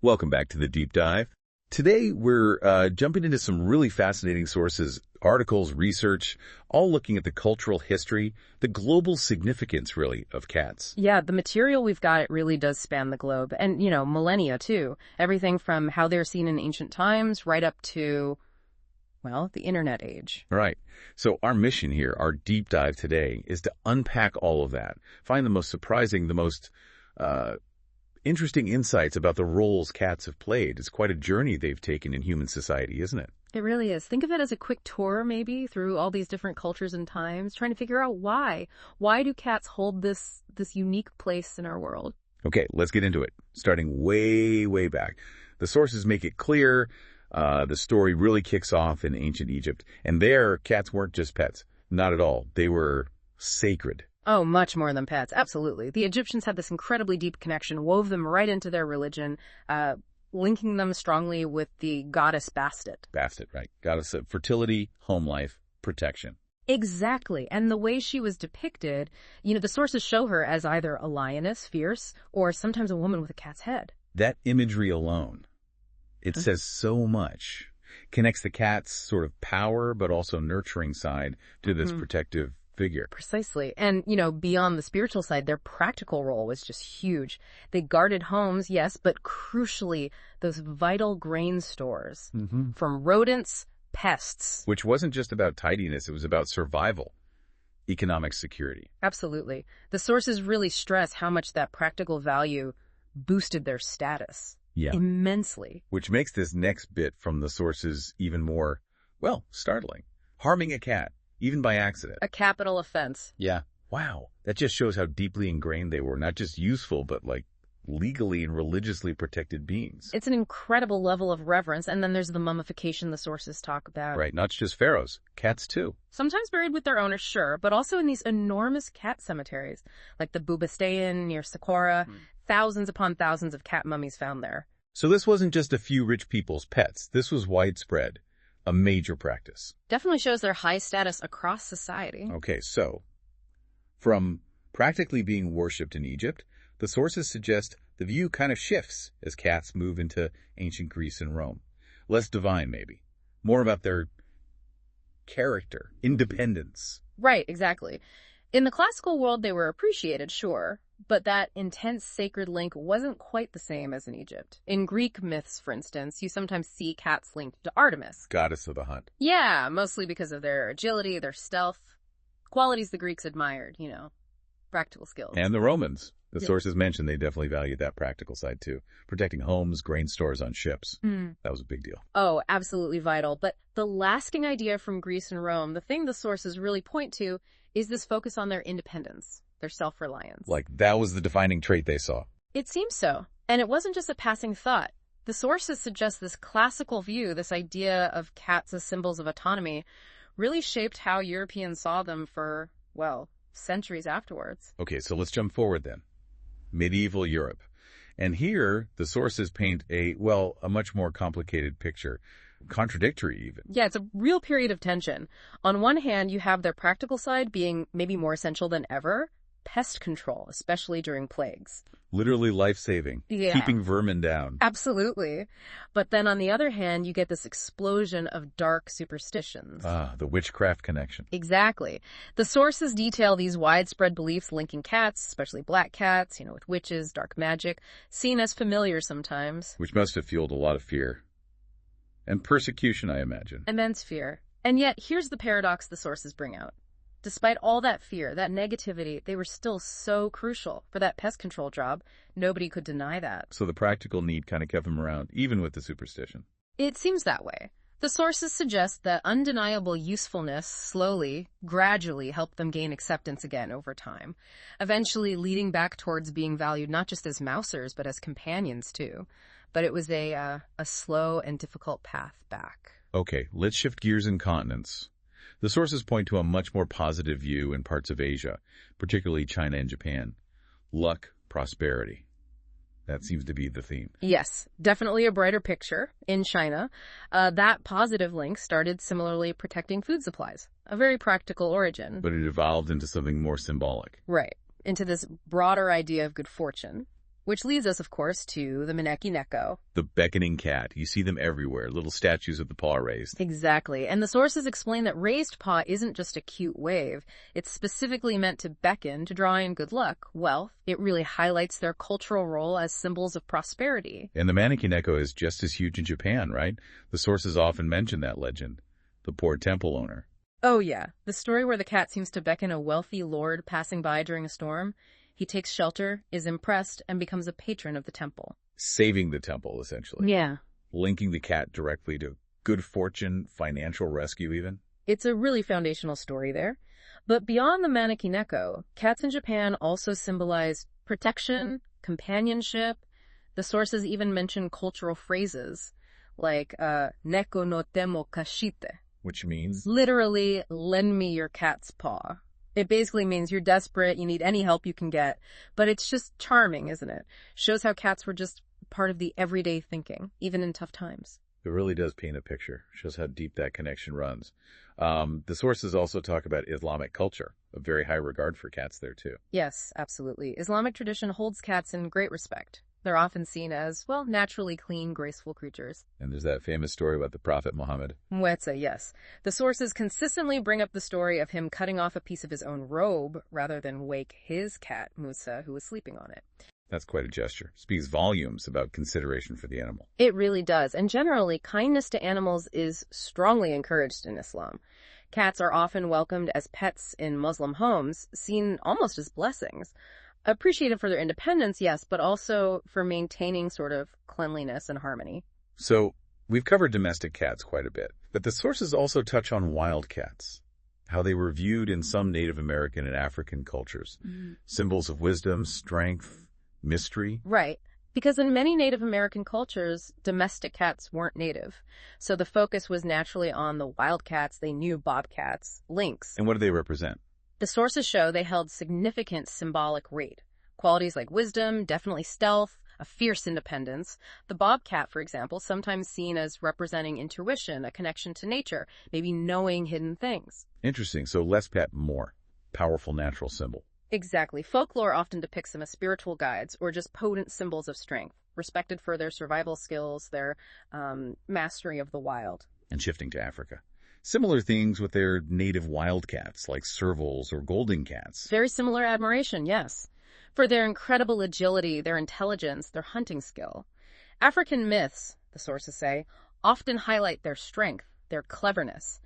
Welcome back to the Deep Dive. Today, we're jumping into some really fascinating sources, articles, research, all looking at the cultural history, the global significance, really, of cats. Yeah, the material we've got, it really does span the globe. And, millennia, too. Everything from how they're seen in ancient times right up to, well, the internet age. Right. So our mission here, our deep dive today, is to unpack all of that, find the most surprising, the most interesting insights about the roles cats have played. It's quite a journey they've taken in human society, isn't it? It really is. Think of it as a quick tour, maybe, through all these different cultures and times, trying to figure out why. Why do cats hold this unique place in our world? Okay, let's get into it. Starting way, way back. The sources make it clear. The story really kicks off in ancient Egypt. And there, cats weren't just pets. Not at all. They were sacred. Oh, much more than pets. Absolutely. The Egyptians had this incredibly deep connection, wove them right into their religion, linking them strongly with the goddess Bastet. Bastet, right. Goddess of fertility, home life, protection. Exactly. And the way she was depicted, the sources show her as either a lioness, fierce, or sometimes a woman with a cat's head. That imagery alone, it says so much. Connects the cat's sort of power, but also nurturing side to this protective figure. Precisely. And, beyond the spiritual side, their practical role was just huge. They guarded homes, yes, but crucially, those vital grain stores from rodents, pests. Which wasn't just about tidiness, it was about survival, economic security. Absolutely. The sources really stress how much that practical value boosted their status. Yeah. Immensely. Which makes this next bit from the sources even more, startling. Harming a cat, even by accident. A capital offense. Yeah. Wow. That just shows how deeply ingrained they were, not just useful, but legally and religiously protected beings. It's an incredible level of reverence, and then there's the mummification the sources talk about. Right, not just pharaohs, cats too. Sometimes buried with their owners, sure, but also in these enormous cat cemeteries, like the Bubastayan near Saqqara, thousands upon thousands of cat mummies found there. So this wasn't just a few rich people's pets, this was widespread. A major practice. Definitely shows their high status across society. Okay, so, from practically being worshipped in Egypt, the sources suggest the view kind of shifts as cats move into ancient Greece and Rome. Less divine, maybe. More about their character, independence. Right, exactly. In the classical world, they were appreciated, sure, but that intense sacred link wasn't quite the same as in Egypt. In Greek myths, for instance, you sometimes see cats linked to Artemis. Goddess of the hunt. Yeah, mostly because of their agility, their stealth, qualities the Greeks admired, practical skills. And the Romans. The sources mentioned they definitely valued that practical side too. Protecting homes, grain stores on ships. That was a big deal. Oh, absolutely vital. But the lasting idea from Greece and Rome, the thing the sources really point to, is this focus on their independence, their self-reliance. Like that was the defining trait they saw. It seems so. And it wasn't just a passing thought. The sources suggest this classical view, this idea of cats as symbols of autonomy, really shaped how Europeans saw them for, centuries afterwards. Okay, so let's jump forward then. Medieval Europe. And here, the sources paint a much more complicated picture. Contradictory, even. Yeah, it's a real period of tension. On one hand, you have their practical side being maybe more essential than ever. Pest control, especially during plagues. Literally life-saving. Yeah. Keeping vermin down. Absolutely. But then on the other hand, you get this explosion of dark superstitions. Ah, the witchcraft connection. Exactly. The sources detail these widespread beliefs linking cats, especially black cats, with witches, dark magic, seen as familiar sometimes. Which must have fueled a lot of fear. And persecution, I imagine. Immense fear. And yet, here's the paradox the sources bring out. Despite all that fear, that negativity, they were still so crucial for that pest control job. Nobody could deny that. So the practical need kind of kept them around, even with the superstition. It seems that way. The sources suggest that undeniable usefulness slowly, gradually helped them gain acceptance again over time, eventually leading back towards being valued not just as mousers, but as companions too. But it was a slow and difficult path back. Okay, let's shift gears in continents. The sources point to a much more positive view in parts of Asia, particularly China and Japan. Luck, prosperity. That seems to be the theme. Yes, definitely a brighter picture in China. That positive link started similarly protecting food supplies, a very practical origin. But it evolved into something more symbolic. Right, into this broader idea of good fortune, Which leads us, of course, to the Meowkats. The beckoning cat. You see them everywhere, little statues with the paw raised. Exactly. And the sources explain that raised paw isn't just a cute wave. It's specifically meant to beckon, to draw in good luck, wealth. It really highlights their cultural role as symbols of prosperity. And the Meowkat is just as huge in Japan, right? The sources often mention that legend. The poor temple owner. Oh yeah, the story where the cat seems to beckon a wealthy lord passing by during a storm. He takes shelter, is impressed, and becomes a patron of the temple. Saving the temple, essentially. Yeah. Linking the cat directly to good fortune, financial rescue even. It's a really foundational story there. But beyond the Meowkat, cats in Japan also symbolize protection, companionship. The sources even mention cultural phrases like neko no te mo kashite. Which means? Literally, lend me your cat's paw. It basically means you're desperate, you need any help you can get. But it's just charming, isn't it? Shows how cats were just part of the everyday thinking, even in tough times. It really does paint a picture. Shows how deep that connection runs. The sources also talk about Islamic culture, a very high regard for cats there too. Yes, absolutely. Islamic tradition holds cats in great respect. They're often seen as, well, naturally clean, graceful creatures. And there's that famous story about the Prophet Muhammad. Mwetza, yes. The sources consistently bring up the story of him cutting off a piece of his own robe rather than wake his cat, Musa, who was sleeping on it. That's quite a gesture. Speaks volumes about consideration for the animal. It really does. And generally, kindness to animals is strongly encouraged in Islam. Cats are often welcomed as pets in Muslim homes, seen almost as blessings. Appreciated for their independence, yes, but also for maintaining sort of cleanliness and harmony. So, we've covered domestic cats quite a bit, but the sources also touch on wild cats, how they were viewed in some Native American and African cultures. Symbols of wisdom, strength, mystery. Right, because in many Native American cultures, domestic cats weren't native. So the focus was naturally on the wild cats. They knew bobcats, lynx. And what do they represent? The sources show they held significant symbolic weight. Qualities like wisdom, definitely stealth, a fierce independence. The bobcat, for example, sometimes seen as representing intuition, a connection to nature, maybe knowing hidden things. Interesting. So less pet, more. Powerful natural symbol. Exactly. Folklore often depicts them as spiritual guides or just potent symbols of strength, respected for their survival skills, their mastery of the wild. And shifting to Africa. Similar things with their native wildcats, like servals or golden cats. Very similar admiration, yes. For their incredible agility, their intelligence, their hunting skill. African myths, the sources say, often highlight their strength, their cleverness,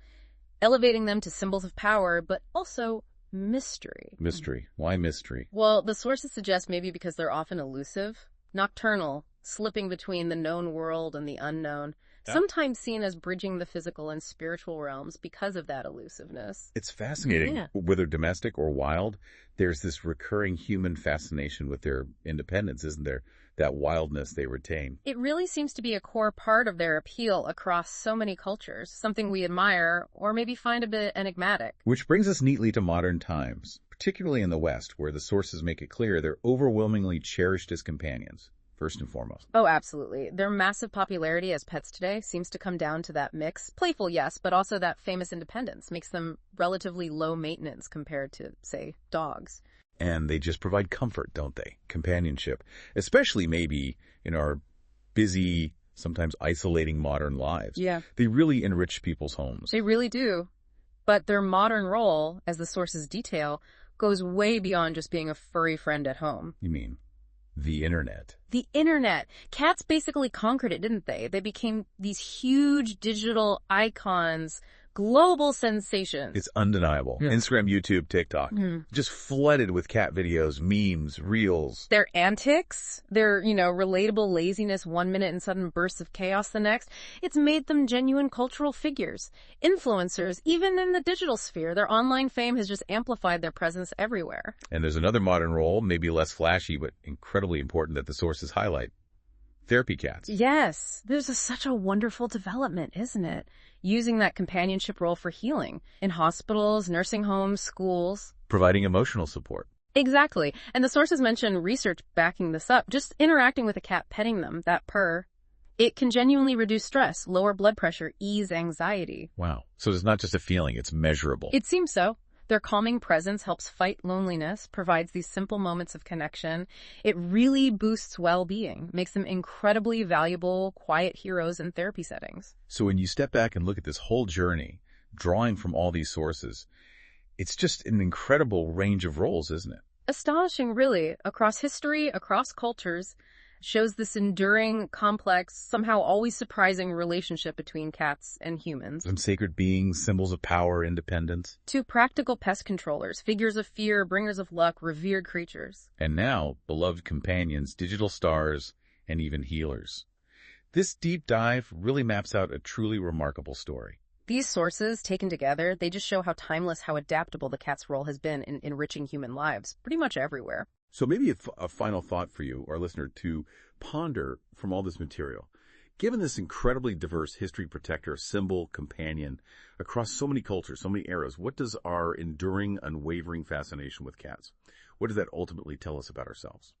elevating them to symbols of power, but also mystery. Mystery. Why mystery? Well, the sources suggest maybe because they're often elusive, nocturnal, slipping between the known world and the unknown. Sometimes seen as bridging the physical and spiritual realms because of that elusiveness. It's fascinating. Yeah. Whether domestic or wild, there's this recurring human fascination with their independence, isn't there? That wildness they retain. It really seems to be a core part of their appeal across so many cultures, something we admire or maybe find a bit enigmatic. Which brings us neatly to modern times, particularly in the West, where the sources make it clear they're overwhelmingly cherished as companions. First and foremost. Oh, absolutely. Their massive popularity as pets today seems to come down to that mix. Playful, yes, but also that famous independence makes them relatively low maintenance compared to, say, dogs. And they just provide comfort, don't they? Companionship. Especially maybe in our busy, sometimes isolating modern lives. Yeah. They really enrich people's homes. They really do. But their modern role, as the sources detail, goes way beyond just being a furry friend at home. You mean the internet? The internet. Cats basically conquered it, didn't they? They became these huge digital icons, global sensations. It's undeniable. Yeah. Instagram, YouTube, TikTok, just flooded with cat videos, memes, reels. Their antics, their, relatable laziness 1 minute and sudden bursts of chaos the next, it's made them genuine cultural figures. Influencers, even in the digital sphere, their online fame has just amplified their presence everywhere. And there's another modern role, maybe less flashy, but incredibly important that the sources highlight. Therapy cats. Yes, there's such a wonderful development, isn't it? Using that companionship role for healing in hospitals, nursing homes, schools. Providing emotional support. Exactly. And the sources mention research backing this up. Just interacting with a cat, petting them, that purr, it can genuinely reduce stress, lower blood pressure, ease anxiety. Wow. So it's not just a feeling, it's measurable. It seems so. Their calming presence helps fight loneliness, provides these simple moments of connection. It really boosts well-being, makes them incredibly valuable, quiet heroes in therapy settings. So when you step back and look at this whole journey, drawing from all these sources, it's just an incredible range of roles, isn't it? Astonishing, really, across history, across cultures, shows this enduring, complex, somehow always surprising relationship between cats and humans. From sacred beings, symbols of power, independence. To practical pest controllers, figures of fear, bringers of luck, revered creatures. And now, beloved companions, digital stars, and even healers. This deep dive really maps out a truly remarkable story. These sources, taken together, they just show how timeless, how adaptable the cat's role has been in enriching human lives, pretty much everywhere. So maybe a final thought for you, our listener, to ponder from all this material. Given this incredibly diverse history protector, symbol, companion, across so many cultures, so many eras, what does our enduring, unwavering fascination with cats, what does that ultimately tell us about ourselves?